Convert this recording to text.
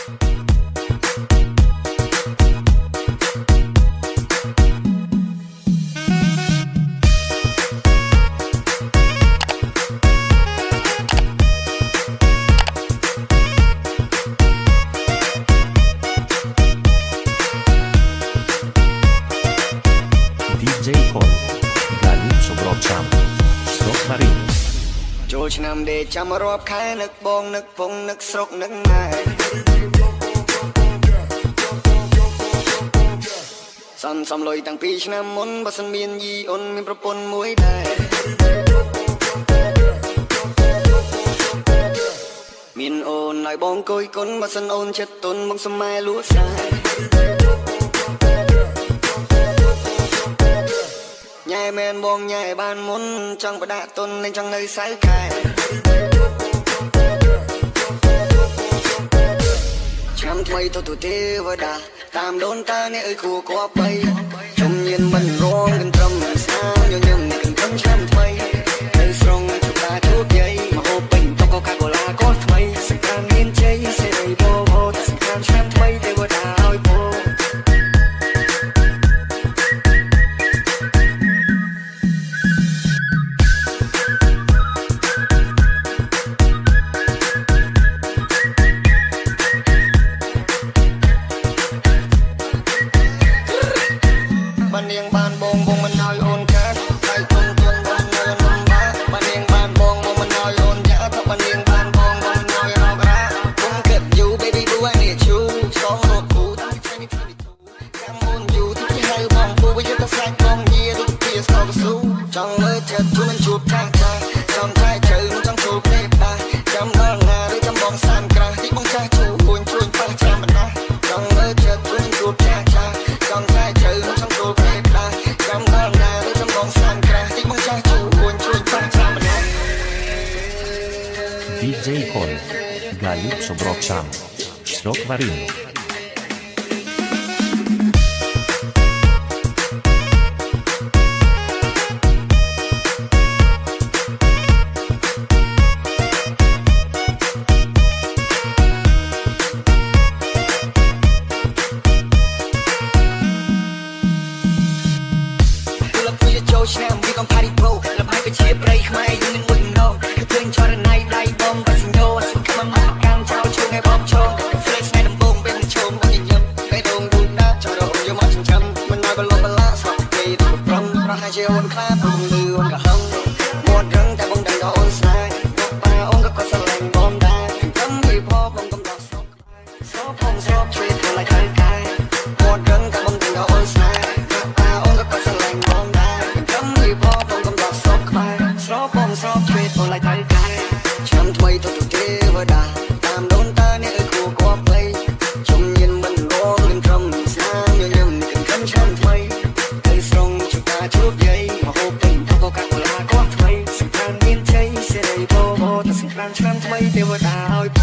DJ Cole កាលីបសម្របចាំស្រុកបារីចូលឆ្នាំដេកចាំរាប់ខែនឹកបងនឹកពងនឹកស្រុកនឹកម៉ែសំលុយតាំងពីឆ្នាំមុនបើសិនមានយីអូនមានប្រពន្ធមួយដែរមានអូនឲ្យបងគយគុណបើសិនអូនចិត្តទុនបងសម័យលួចសាយញ៉ែមែនបងញ៉ែបានមុនចង់បដាក់ទុននឹងចង់នៅសៅខែឆ្នាំថ្មីទៅទេវតាតាមដូនតាអ្នកអើយគួរគប់បីជំនាញមិនរងកន្ត្រឹមស្នាមញញឹមកន្ត្រឹមឆ្នាំថ្មីនៅស្រងជួបតាជួបយាយមកហូបពេញតុកូកាកូឡាក៏ថ្មីសង្គ្រាមមានជ័យសេរីបបោតែសង្គ្រាមឆ្នាំថ្មីទេវតាឲ្យពោបាននាងបានបងបងមិនឲ្យអូនកាត់តែទុនទុនបងនៅនំបាបាននាងបានបងបងមិនឲ្យអូនយ៉ាថាបាននាងបានបងបងមិនឲ្យរករ៉ាគុំគិត you baby do I need you សងរត់គូតាមថ្ងៃនេះថ្ងៃទូចាំអូន you ទីហៅបងពូវាយកទៅស្លាច់បងយាដូចជាស្គរស៊ូចង់មើលចិត្តជួយមិនជួបចាស់ចាស់ចង់តែជើងចង់ចូលពេកតាចាំដល់ណាឬចាំបងសានក្រាស់ទីបងចាស់ជួជួយប៉ះចាំមិនណាចង់មើលចិត្តជួយមិនជួបចាស់ចាស់ចង់តែជើងចង់ចូលពេកចាំដល់ណាឬចាំបងសានក្រាស់ទីបងចាស់ជួយប៉ះចាំមិនណា DJ Cole កាលីបសម្របចាំស្រុកបារីចូលឆ្នាំវាកំផារីប្រូលំហើយក៏ជាប្រៃខ្មែរយើងនឹងមួយម្ដងគឺឃើញចរណៃដៃបងបាសញ្ញោសុខមិនមកកាន់ចោលជួងឲ្យបងឈង Flex ថ្ងៃដំបងពេលឈោមបងញញឹមពេលដងយូរណាស់ចរោយកមកចិញ្ចឹមមិនឲ្យបលបលាស្លាប់គេទៅប្រំប្រហែលជាអូនខ្លាព្រមលឺអូនក៏ហឹងមាត់រឹងតែបងដឹងដល់អូនស្នេហ៍ប៉ាអូនក៏គាត់ស្រឡាញ់បងដែរខ្ញុំពីพ่อបងកំដរសោកសោកផងសោកជួយធ្វើឲ្យត្រូវកាយមាត់រឹងតែបងដឹងដល់អូនស្នេហ៍ប៉ាអូនក៏គាត់ស្រឡាញ់បងដែរស្រោបងស្រោជួយធ្វើឲ្យត្រូវកាយឆ្នាំថ្មីទៅទេវតាតាមដូនតាអ្នកអើយគួរគប់បីជំនាញមិនរងនឹងត្រឹមស្នាមញញឹមកន្ត្រឹមឆ្នាំថ្មីទៅស្រងជួបតាជួបយាយមកហូបពេញតុកូកាកូឡាក៏ថ្មីសង្គ្រាមមានជ័យសេរីបបោតែសង្គ្រាមឆ្នាំថ្មីទេវតាឲ្យ